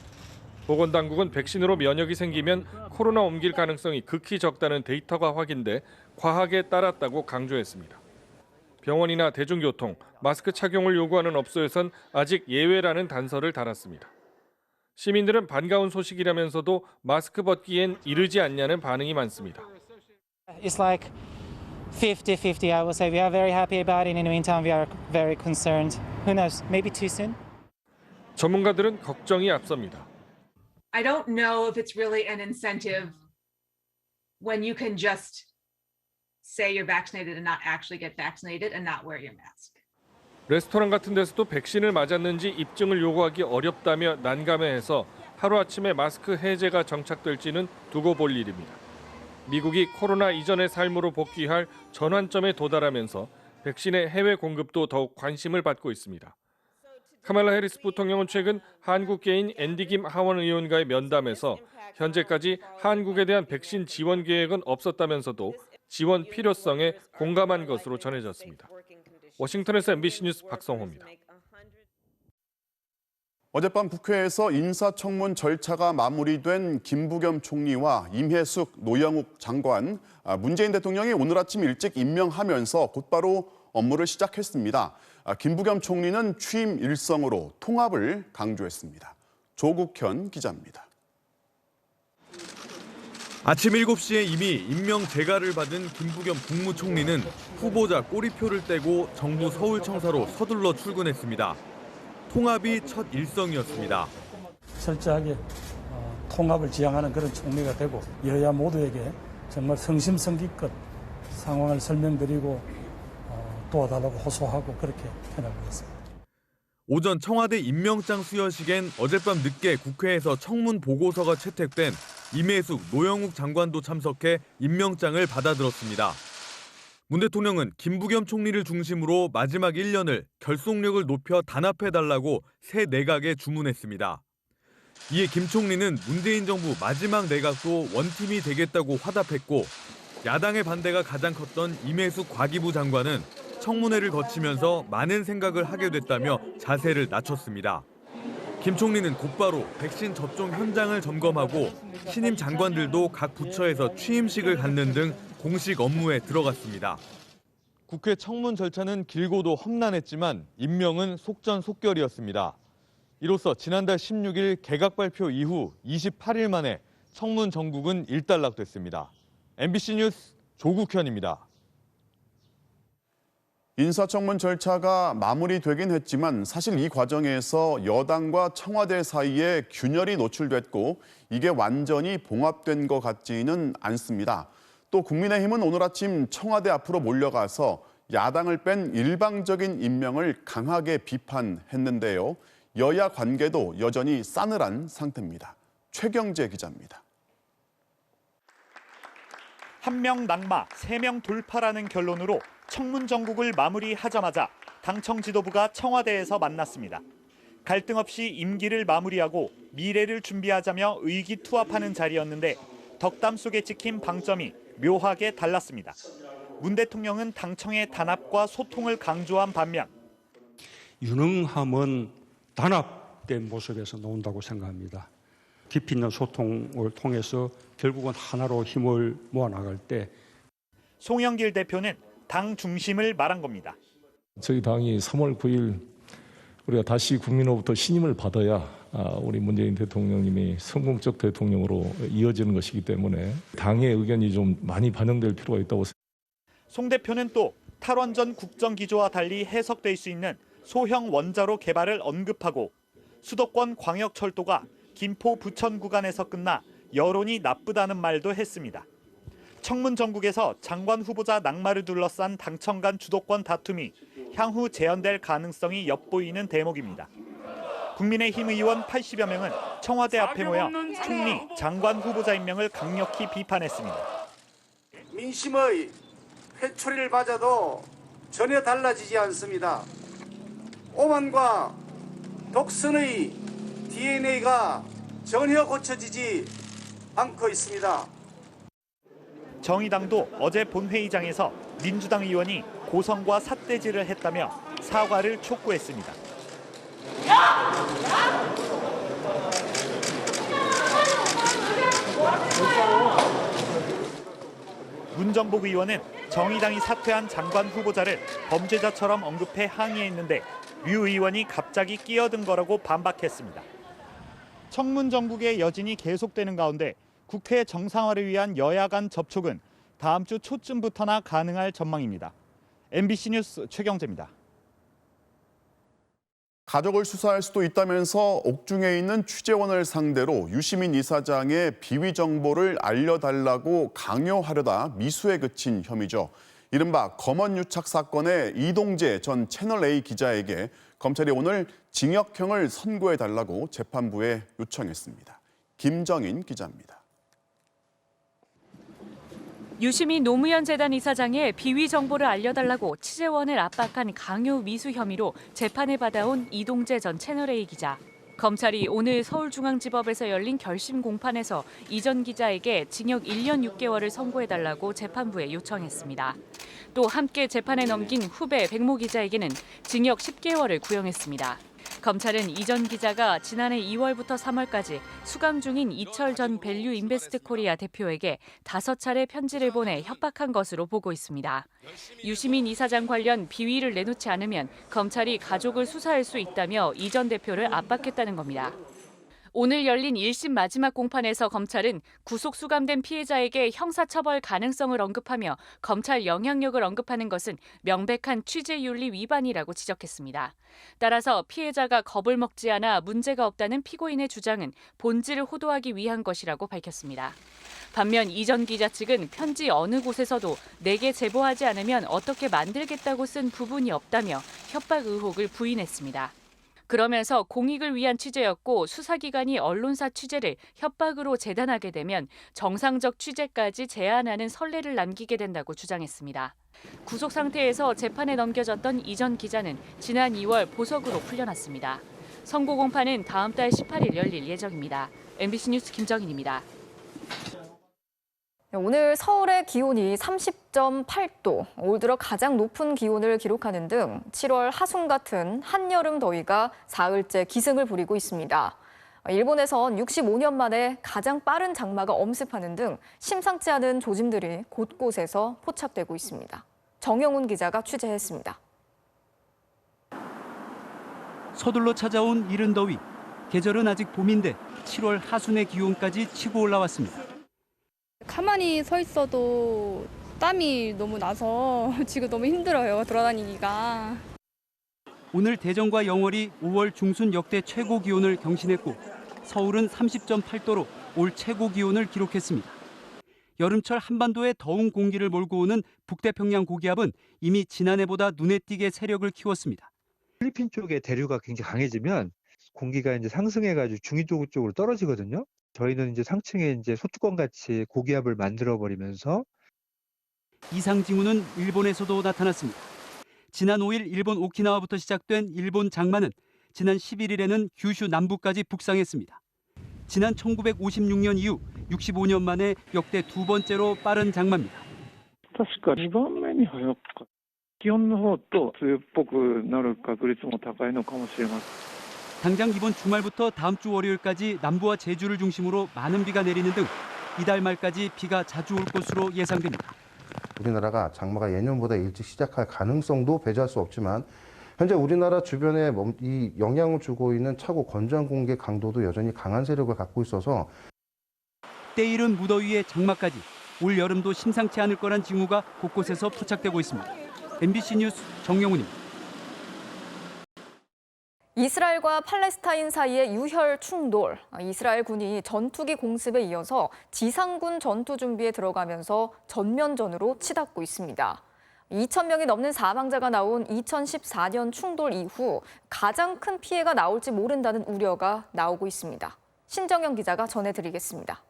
보건당국은 백신으로 면역이 생기면 코로나 옮길 가능성이 극히 적다는 데이터가 확인돼 과하게 따랐다고 강조했습니다. 병원이나 대중교통, 마스크 착용을 요구하는 업소에선 아직 예외라는 단서를 달았습니다. 시민들은 반가운 소식이라면서도 마스크 벗기엔 이르지 않냐는 반응이 많습니다. It's like 50-50, I will say. We are very happy about it. In the meantime, we are very concerned. Who knows? Maybe too soon? 전문가들은 걱정이 앞섭니다. I don't know if it's really an incentive when you can just say you're vaccinated and not actually get vaccinated and not wear your mask. 레스토랑 같은 데서도 백신을 맞았는지 입증을 요구하기 어렵다며 난감해해서 하루아침에 마스크 해제가 정착될지는 두고 볼 일입니다. 미국이 코로나 이전의 삶으로 복귀할 전환점에 도달하면서 백신의 해외 공급도 더욱 관심을 받고 있습니다. 카말라 해리스 부통령은 최근 한국계인 앤디 김 하원 의원과의 면담에서 현재까지 한국에 대한 백신 지원 계획은 없었다면서도 지원 필요성에 공감한 것으로 전해졌습니다. 워싱턴에서 MBC 뉴스 박성호입니다. 어젯밤 국회에서 인사청문 절차가 마무리된 김부겸 총리와 임혜숙, 노영욱 장관, 문재인 대통령이 오늘 아침 일찍 임명하면서 곧바로 업무를 시작했습니다. 김부겸 총리는 취임 일성으로 통합을 강조했습니다. 조국현 기자입니다. 아침 7시에 이미 임명 재가를 받은 김부겸 국무총리는 후보자 꼬리표를 떼고 정부 서울청사로 서둘러 출근했습니다. 통합이 첫 일성이었습니다. 철저하게 통합을 지향하는 그런 총리가 되고 여야 모두에게 정말 성심성의껏 상황을 설명드리고 도와달라고 호소하고 그렇게 해나가겠습니다. 오전 청와대 임명장 수여식엔 어젯밤 늦게 국회에서 청문 보고서가 채택된 임혜숙, 노영욱 장관도 참석해 임명장을 받아들었습니다. 문 대통령은 김부겸 총리를 중심으로 마지막 1년을 결속력을 높여 단합해달라고 새 내각에 주문했습니다. 이에 김 총리는 문재인 정부 마지막 내각도 원팀이 되겠다고 화답했고 야당의 반대가 가장 컸던 임혜숙 과기부 장관은 청문회를 거치면서 많은 생각을 하게 됐다며 자세를 낮췄습니다. 김 총리는 곧바로 백신 접종 현장을 점검하고 신임 장관들도 각 부처에서 취임식을 갖는 등 공식 업무에 들어갔습니다. 국회 청문 절차는 길고도 험난했지만 임명은 속전속결이었습니다. 이로써 지난달 16일 개각 발표 이후 28일 만에 청문 정국은 일단락됐습니다. MBC 뉴스 조국현입니다. 인사청문 절차가 마무리되긴 했지만 사실 이 과정에서 여당과 청와대 사이에 균열이 노출됐고 이게 완전히 봉합된 것 같지는 않습니다. 또 국민의힘은 오늘 아침 청와대 앞으로 몰려가서 야당을 뺀 일방적인 임명을 강하게 비판했는데요. 여야 관계도 여전히 싸늘한 상태입니다. 최경재 기자입니다. 한 명 낙마, 3명 돌파라는 결론으로 청문 정국을 마무리하자마자 당청 지도부가 청와대에서 만났습니다. 갈등 없이 임기를 마무리하고 미래를 준비하자며 의기투합하는 자리였는데 덕담 속에 찍힌 방점이 묘하게 달랐습니다. 문 대통령은 당청의 단합과 소통을 강조한 반면 유능함은 단합된 모습에서 나온다고 생각합니다. 깊이 있는 소통을 통해서 결국은 하나로 힘을 모아나갈 때 송영길 대표는 당 중심을 말한 겁니다. 저희 당이 3월 9일 우리가 다시 국민으로부터 신임을 받아야 우리 문재인 대통령님이 성공적 대통령으로 이어지는 것이기 때문에 당의 의견이 좀 많이 반영될 필요가 있다고 생각합니다. 송 대표는 또 탈원전 국정기조와 달리 해석될 수 있는 소형 원자로 개발을 언급하고 수도권 광역철도가 김포 부천 구간에서 끝나 여론이 나쁘다는 말도 했습니다. 청문 정국에서 장관 후보자 낙마를 둘러싼 당청 간 주도권 다툼이 향후 재현될 가능성이 엿보이는 대목입니다. 국민의힘 의원 80여 명은 청와대 앞에 모여 총리, 장관 후보자 임명을 강력히 비판했습니다. 민심의 회초리를 맞아도 전혀 달라지지 않습니다. 오만과 독선의 DNA가 전혀 고쳐지지 않고 있습니다. 정의당도 어제 본회의장에서 민주당 의원이 고성과 삿대질을 했다며 사과를 촉구했습니다. 문정복 의원은 정의당이 사퇴한 장관 후보자를 범죄자처럼 언급해 항의했는데 류 의원이 갑자기 끼어든 거라고 반박했습니다. 청문 정국의 여진이 계속되는 가운데 국회 정상화를 위한 여야 간 접촉은 다음 주 초쯤부터나 가능할 전망입니다. MBC 뉴스 최경재입니다. 가족을 수사할 수도 있다면서 옥중에 있는 취재원을 상대로 유시민 이사장의 비위 정보를 알려달라고 강요하려다 미수에 그친 혐의죠. 이른바 검언유착 사건의 이동재 전 채널A 기자에게 검찰이 오늘 징역형을 선고해달라고 재판부에 요청했습니다. 김정인 기자입니다. 유시민 노무현 재단 이사장의 비위 정보를 알려달라고 취재원을 압박한 강요 미수 혐의로 재판을 받아온 이동재 전 채널A 기자. 검찰이 오늘 서울중앙지법에서 열린 결심 공판에서 이 전 기자에게 징역 1년 6개월을 선고해달라고 재판부에 요청했습니다. 또 함께 재판에 넘긴 후배 백모 기자에게는 징역 10개월을 구형했습니다. 검찰은 이 전 기자가 지난해 2월부터 3월까지 수감 중인 이철 전 밸류 인베스트 코리아 대표에게 5차례 편지를 보내 협박한 것으로 보고 있습니다. 유시민 이사장 관련 비위를 내놓지 않으면 검찰이 가족을 수사할 수 있다며 이 전 대표를 압박했다는 겁니다. 오늘 열린 1심 마지막 공판에서 검찰은 구속 수감된 피해자에게 형사처벌 가능성을 언급하며 검찰 영향력을 언급하는 것은 명백한 취재윤리 위반이라고 지적했습니다. 따라서 피해자가 겁을 먹지 않아 문제가 없다는 피고인의 주장은 본질을 호도하기 위한 것이라고 밝혔습니다. 반면 이 전 기자 측은 편지 어느 곳에서도 내게 제보하지 않으면 어떻게 만들겠다고 쓴 부분이 없다며 협박 의혹을 부인했습니다. 그러면서 공익을 위한 취재였고 수사기관이 언론사 취재를 협박으로 재단하게 되면 정상적 취재까지 제한하는 선례를 남기게 된다고 주장했습니다. 구속 상태에서 재판에 넘겨졌던 이 전 기자는 지난 2월 보석으로 풀려났습니다. 선고 공판은 다음 달 18일 열릴 예정입니다. MBC 뉴스 김정인입니다. 오늘 서울의 기온이 30.8도, 올 들어 가장 높은 기온을 기록하는 등 7월 하순 같은 한여름 더위가 사흘째 기승을 부리고 있습니다. 일본에선 65년 만에 가장 빠른 장마가 엄습하는 등 심상치 않은 조짐들이 곳곳에서 포착되고 있습니다. 정영훈 기자가 취재했습니다. 서둘러 찾아온 이른 더위. 계절은 아직 봄인데 7월 하순의 기온까지 치고 올라왔습니다. 가만히 서 있어도 땀이 너무 나서 지금 너무 힘들어요, 돌아다니기가. 오늘 대전과 영월이 5월 중순 역대 최고 기온을 경신했고 서울은 30.8도로 올 최고 기온을 기록했습니다. 여름철 한반도에 더운 공기를 몰고 오는 북태평양 고기압은 이미 지난해보다 눈에 띄게 세력을 키웠습니다. 필리핀 쪽에 대류가 굉장히 강해지면 공기가 이제 상승해가지고 중위 쪽으로 떨어지거든요. 저희는 이제 상층에 이제 소뚜껑 같이 고기압을 만들어 버리면서 이상 징후는 일본에서도 나타났습니다. 지난 5일 일본 오키나와부터 시작된 일본 장마는 지난 11일에는 규슈 남부까지 북상했습니다. 지난 1956년 이후 65년 만에 역대 두 번째로 빠른 장마입니다. 確か2番目に早かった。気温の方と梅雨っぽくなる確率も高いのかもしれません。 당장 이번 주말부터 다음 주 월요일까지 남부와 제주를 중심으로 많은 비가 내리는 등 이달 말까지 비가 자주 올 것으로 예상됩니다. 우리나라가 장마가 예년보다 일찍 시작할 가능성도 배제할 수 없지만 현재 우리나라 주변에 이 영향을 주고 있는 차고 건조한 공기의 강도도 여전히 강한 세력을 갖고 있어서 때이른 무더위의 장마까지 올 여름도 심상치 않을 거란 징후가 곳곳에서 포착되고 있습니다. MBC 뉴스 정영훈입니다. 이스라엘과 팔레스타인 사이의 유혈 충돌. 이스라엘 군이 전투기 공습에 이어서 지상군 전투 준비에 들어가면서 전면전으로 치닫고 있습니다. 2,000명이 넘는 사망자가 나온 2014년 충돌 이후 가장 큰 피해가 나올지 모른다는 우려가 나오고 있습니다. 신정영 기자가 전해드리겠습니다.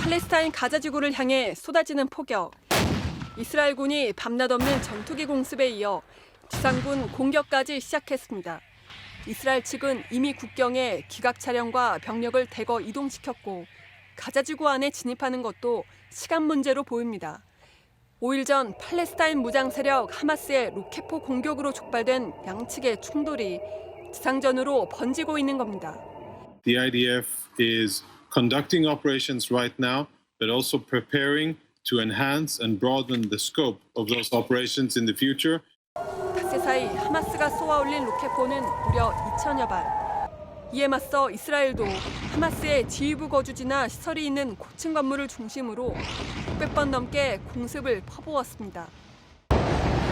팔레스타인 가자 지구를 향해 쏟아지는 폭격. 이스라엘군이 밤낮 없는 전투기 공습에 이어 지상군 공격까지 시작했습니다. 이스라엘 측은 이미 국경에 기갑 차량과 병력을 대거 이동시켰고 가자지구 안에 진입하는 것도 시간 문제로 보입니다. 5일 전 팔레스타인 무장 세력 하마스의 로켓포 공격으로 촉발된 양측의 충돌이 지상전으로 번지고 있는 겁니다. The IDF is conducting operations right now, but also preparing to enhance and broaden the scope of those operations in the future. 닷새 사이 하마스가 쏘아올린 로켓포는 무려 2,000여 발. 이에 맞서 이스라엘도 하마스의 지휘부 거주지나 시설이 있는 고층 건물을 중심으로 600번 넘게 공습을 퍼부었습니다.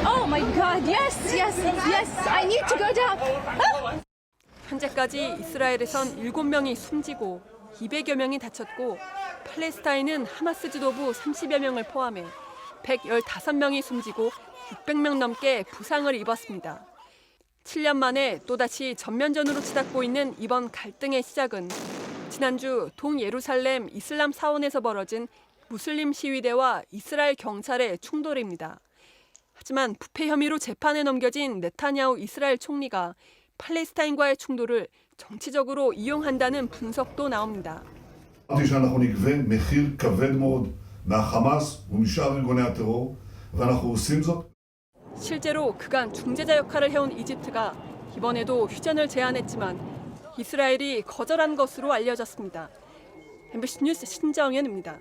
Oh my God! Yes, yes, yes! I need to go down. 현재까지 이스라엘에선 7명이 숨지고 200여 명이 다쳤고 팔레스타인은 하마스 지도부 30여 명을 포함해 115명이 숨지고 600명 넘게 부상을 입었습니다. 7년 만에 또다시 전면전으로 치닫고 있는 이번 갈등의 시작은 지난주 동예루살렘 이슬람 사원에서 벌어진 무슬림 시위대와 이스라엘 경찰의 충돌입니다. 하지만 부패 혐의로 재판에 넘겨진 네타냐후 이스라엘 총리가 팔레스타인과의 충돌을 정치적으로 이용한다는 분석도 나옵니다. שאנחנו נגבה מחיר כבד מאוד מהחמאס ומשאר ארגוני הטרור ואנחנו עושים זאת. 실제로 그간 중재자 역할을 해온 이집트가 이번에도 휴전을 제안했지만 이스라엘이 거절한 것으로 알려졌습니다. MBC 뉴스 신정연입니다.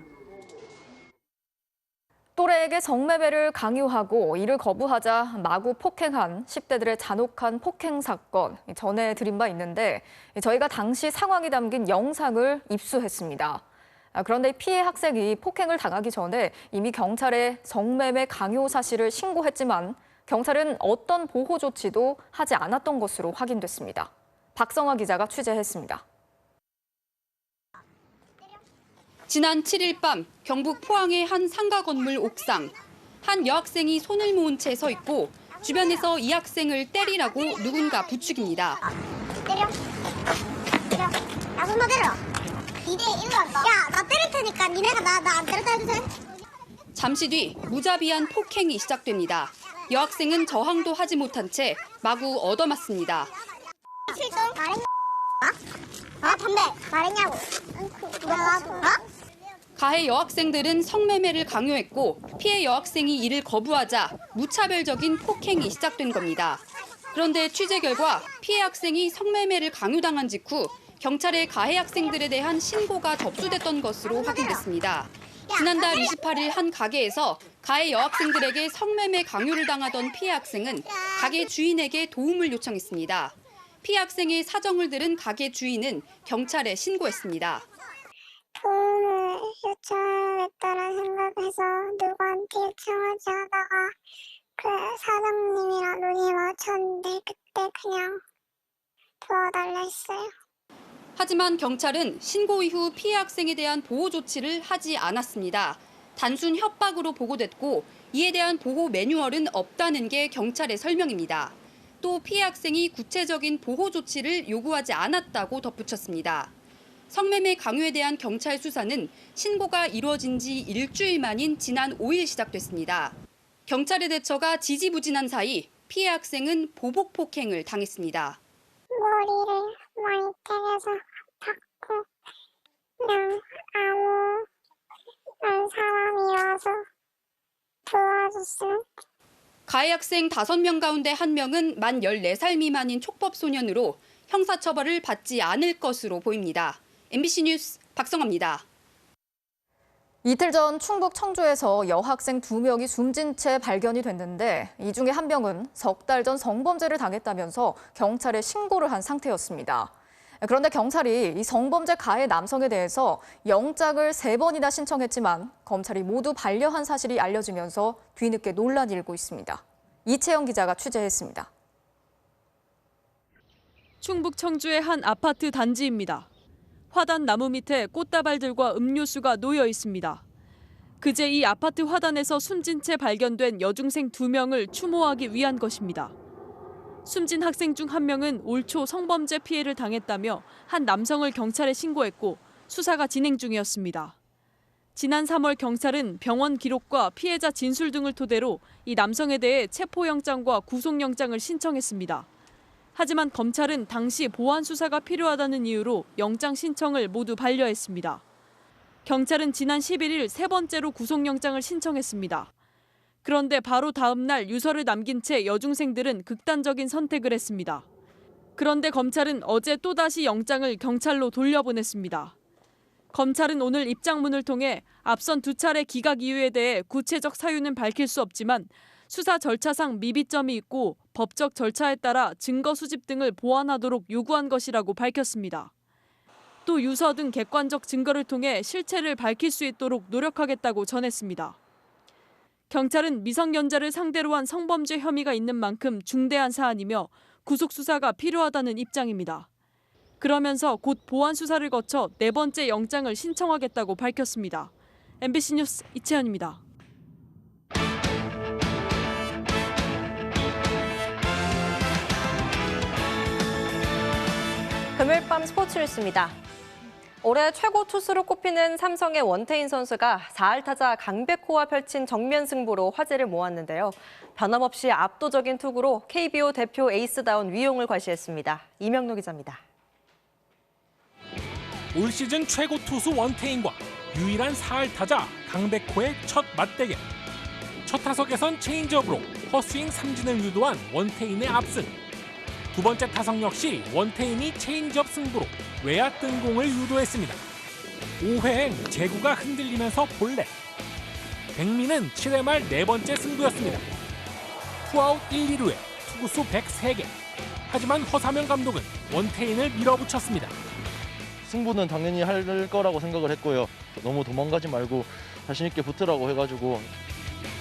또래에게 성매매를 강요하고 이를 거부하자 마구 폭행한 10대들의 잔혹한 폭행 사건 전해드린 바 있는데 저희가 당시 상황이 담긴 영상을 입수했습니다. 그런데 피해 학생이 폭행을 당하기 전에 이미 경찰에 성매매 강요 사실을 신고했지만 경찰은 어떤 보호 조치도 하지 않았던 것으로 확인됐습니다. 박성화 기자가 취재했습니다. 지난 7일 밤 경북 포항의 한 상가 건물 옥상, 한 여학생이 손을 모은 채 서 있고 주변에서 이 학생을 때리라고 누군가 부추깁니다. 때려. 야, 손 때려. 이대 일로 왔다. 야, 나 때릴 테니까 니네가 나 안 때렸다 해도 돼? 잠시 뒤 무자비한 폭행이 시작됩니다. 여학생은 저항도 하지 못한 채 마구 얻어맞습니다. 실종 말했냐? 담배 말했냐고. 누가 나도? 가해 여학생들은 성매매를 강요했고 피해 여학생이 이를 거부하자 무차별적인 폭행이 시작된 겁니다. 그런데 취재 결과 피해 학생이 성매매를 강요당한 직후 경찰에 가해 학생들에 대한 신고가 접수됐던 것으로 확인됐습니다. 지난달 28일 한 가게에서 가해 여학생들에게 성매매 강요를 당하던 피해 학생은 가게 주인에게 도움을 요청했습니다. 피해 학생의 사정을 들은 가게 주인은 경찰에 신고했습니다. 도움을 요청했다는 생각해서 누구한테 요청하지 하다가 그 사장님이랑 눈이 마주쳤는데 그때 그냥 도와달라 했어요. 하지만 경찰은 신고 이후 피해 학생에 대한 보호 조치를 하지 않았습니다. 단순 협박으로 보고됐고 이에 대한 보호 매뉴얼은 없다는 게 경찰의 설명입니다. 또 피해 학생이 구체적인 보호 조치를 요구하지 않았다고 덧붙였습니다. 성매매 강요에 대한 경찰 수사는 신고가 이루어진 지 일주일 만인 지난 5일 시작됐습니다. 경찰의 대처가 지지부진한 사이 피해 학생은 보복 폭행을 당했습니다. 머리를 많이 때려서 아팠고 그냥 아무 사람이 와서 도와줬으면. 가해 학생 5명 가운데 1명은 만 14살 미만인 촉법소년으로 형사처벌을 받지 않을 것으로 보입니다. MBC 뉴스 박성화입니다. 이틀 전 충북 청주에서 여학생 2명이 숨진 채 발견이 됐는데 이 중에 1명은 석 달 전 성범죄를 당했다면서 경찰에 신고를 한 상태였습니다. 그런데 경찰이 이 성범죄 가해 남성에 대해서 영장을 3번이나 신청했지만 검찰이 모두 반려한 사실이 알려지면서 뒤늦게 논란이 일고 있습니다. 이채영 기자가 취재했습니다. 충북 청주의 한 아파트 단지입니다. 화단 나무 밑에 꽃다발들과 음료수가 놓여 있습니다. 그제 이 아파트 화단에서 숨진 채 발견된 여중생 2명을 추모하기 위한 것입니다. 숨진 학생 중 1명은 올 초 성범죄 피해를 당했다며 한 남성을 경찰에 신고했고 수사가 진행 중이었습니다. 지난 3월 경찰은 병원 기록과 피해자 진술 등을 토대로 이 남성에 대해 체포영장과 구속영장을 신청했습니다. 하지만 검찰은 당시 보완 수사가 필요하다는 이유로 영장 신청을 모두 반려했습니다. 경찰은 지난 11일 3번째로 구속영장을 신청했습니다. 그런데 바로 다음 날 유서를 남긴 채 여중생들은 극단적인 선택을 했습니다. 그런데 검찰은 어제 또다시 영장을 경찰로 돌려보냈습니다. 검찰은 오늘 입장문을 통해 앞선 2차례 기각 이유에 대해 구체적 사유는 밝힐 수 없지만 수사 절차상 미비점이 있고 법적 절차에 따라 증거 수집 등을 보완하도록 요구한 것이라고 밝혔습니다. 또 유서 등 객관적 증거를 통해 실체를 밝힐 수 있도록 노력하겠다고 전했습니다. 경찰은 미성년자를 상대로 한 성범죄 혐의가 있는 만큼 중대한 사안이며 구속 수사가 필요하다는 입장입니다. 그러면서 곧 보완 수사를 거쳐 4번째 영장을 신청하겠다고 밝혔습니다. MBC 뉴스 이채연입니다. 금요일 밤 스포츠 뉴스입니다. 올해 최고 투수로 꼽히는 삼성의 원태인 선수가 4할 타자 강백호와 펼친 정면 승부로 화제를 모았는데요. 변함없이 압도적인 투구로 KBO 대표 에이스다운 위용을 과시했습니다. 이명록 기자입니다. 올 시즌 최고 투수 원태인과 유일한 4할 타자 강백호의 첫 맞대결. 첫 타석에선 체인지업으로 헛스윙 삼진을 유도한 원태인의 압승. 두 번째 타석 역시 원태인이 체인지업 승부로 외야 뜬공을 유도했습니다. 5회엔 제구가 흔들리면서 볼넷. 백민은 7회 말 4번째 승부였습니다. 투아웃 1, 2루에 투구수 103개. 하지만 허사명 감독은 원태인을 밀어붙였습니다. 승부는 당연히 할 거라고 생각을 했고요. 너무 도망가지 말고 자신 있게 붙으라고 해가지고.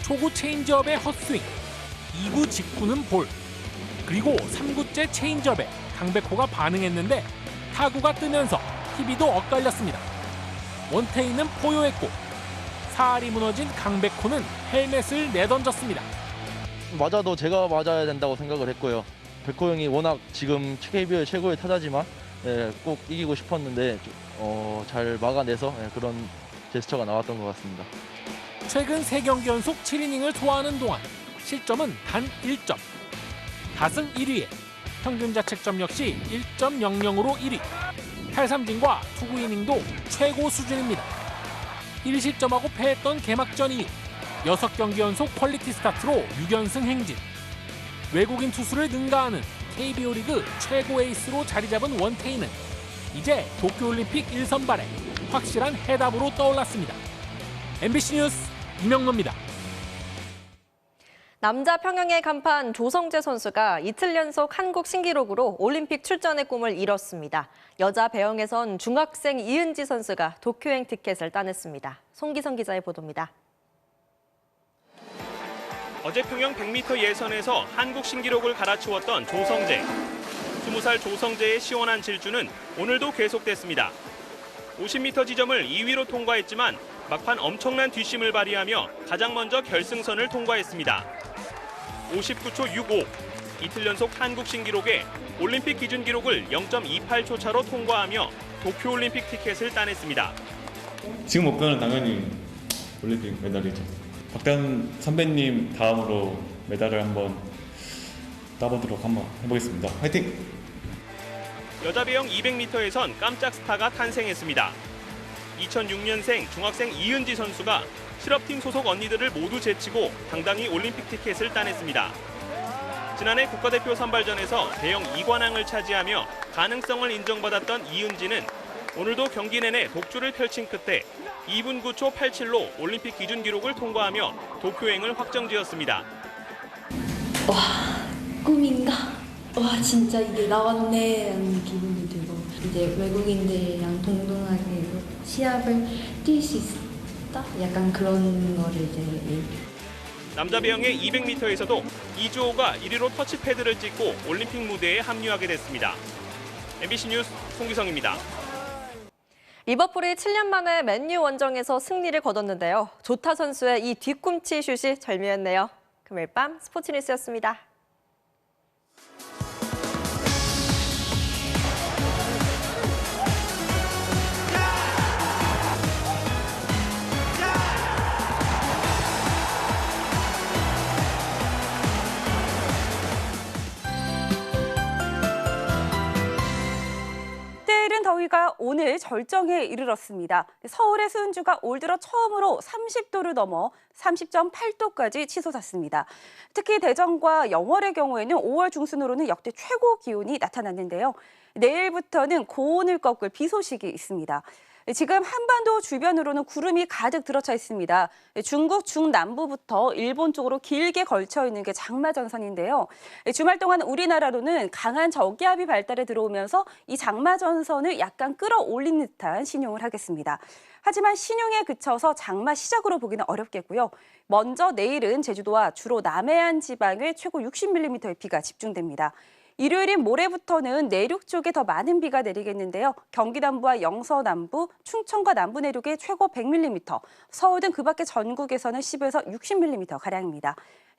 초구 체인지업의 헛스윙, 2구 직구는 볼. 그리고 3구째 체인지업에 강백호가 반응했는데 타구가 뜨면서 희비도 엇갈렸습니다. 원태인은 포효했고 4할이 무너진 강백호는 헬멧을 내던졌습니다. 맞아도 제가 맞아야 된다고 생각을 했고요. 백호 형이 워낙 지금 KBO의 최고의 타자지만 꼭 이기고 싶었는데 잘 막아내서 그런 제스처가 나왔던 것 같습니다. 최근 3경기 연속 7이닝을 소화하는 동안 실점은 단 1점. 다승 1위에 평균 자책점 역시 1.00으로 1위. 탈삼진과 투구 이닝도 최고 수준입니다. 1실점하고 패했던 개막전 이후 6경기 연속 퀄리티 스타트로 6연승 행진. 외국인 투수를 능가하는 KBO 리그 최고 에이스로 자리 잡은 원태인은 이제 도쿄올림픽 1선발에 확실한 해답으로 떠올랐습니다. MBC 뉴스 이명노입니다. 남자 평영의 간판 조성재 선수가 이틀 연속 한국 신기록으로 올림픽 출전의 꿈을 이뤘습니다. 여자 배영에선 중학생 이은지 선수가 도쿄행 티켓을 따냈습니다. 송기성 기자의 보도입니다. 어제 평영 100m 예선에서 한국 신기록을 갈아치웠던 조성재. 20살 조성재의 시원한 질주는 오늘도 계속됐습니다. 50m 지점을 2위로 통과했지만 막판 엄청난 뒷심을 발휘하며 가장 먼저 결승선을 통과했습니다. 59초 65, 이틀 연속 한국 신기록에 올림픽 기준 기록을 0.28초 차로 통과하며 도쿄올림픽 티켓을 따냈습니다. 지금 목표는 당연히 올림픽 메달이죠. 박대현 선배님 다음으로 메달을 한번 따보도록 한번 해보겠습니다. 화이팅! 여자 배영 200m에선 깜짝 스타가 탄생했습니다. 2006년생 중학생 이은지 선수가 실업팀 소속 언니들을 모두 제치고 당당히 올림픽 티켓을 따냈습니다. 지난해 국가대표 선발전에서 배영 2관왕을 차지하며 가능성을 인정받았던 이은지는 오늘도 경기 내내 독주를 펼친 끝에 2분 9초 87로 올림픽 기준 기록을 통과하며 도쿄행을 확정지었습니다. 와, 꿈인가? 와, 진짜 이게 나왔네 라는 기분이 들고 이제 외국인들이랑 동등하게 시합을 뛸 수 있다? 약간 그런 거를 이제. 남자 배영의 200m에서도 이주호가 1위로 터치패드를 찍고 올림픽 무대에 합류하게 됐습니다. MBC 뉴스 송기성입니다. 리버풀이 7년 만에 맨유 원정에서 승리를 거뒀는데요. 조타 선수의 이 뒤꿈치 슛이 절묘했네요. 금요일 밤 스포츠 뉴스였습니다. 때이른 더위가 오늘 절정에 이르렀습니다. 서울의 수은주가 올 들어 처음으로 30도를 넘어 30.8도까지 치솟았습니다. 특히 대전과 영월의 경우에는 5월 중순으로는 역대 최고 기온이 나타났는데요. 내일부터는 고온을 꺾을 비 소식이 있습니다. 지금 한반도 주변으로는 구름이 가득 들어차 있습니다. 중국 중남부부터 일본 쪽으로 길게 걸쳐 있는 게 장마전선인데요. 주말 동안 우리나라로는 강한 저기압이 발달해 들어오면서 이 장마전선을 약간 끌어올린 듯한 신용을 하겠습니다. 하지만 신용에 그쳐서 장마 시작으로 보기는 어렵겠고요. 먼저 내일은 제주도와 주로 남해안 지방에 최고 60mm의 비가 집중됩니다. 일요일인 모레부터는 내륙 쪽에 더 많은 비가 내리겠는데요. 경기 남부와 영서 남부, 충청과 남부 내륙에 최고 100mm, 서울 등 그 밖의 전국에서는 10에서 60mm가량입니다.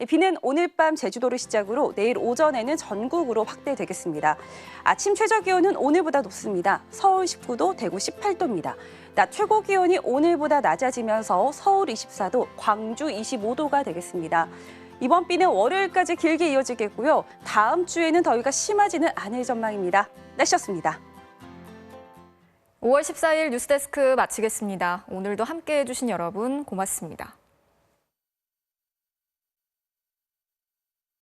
비는 오늘 밤 제주도를 시작으로 내일 오전에는 전국으로 확대되겠습니다. 아침 최저 기온은 오늘보다 높습니다. 서울 19도, 대구 18도입니다. 낮 최고 기온이 오늘보다 낮아지면서 서울 24도, 광주 25도가 되겠습니다. 이번 비는 월요일까지 길게 이어지겠고요. 다음 주에는 더위가 심하지는 않을 전망입니다. 날씨였습니다. 5월 14일 뉴스데스크 마치겠습니다. 오늘도 함께해 주신 여러분 고맙습니다.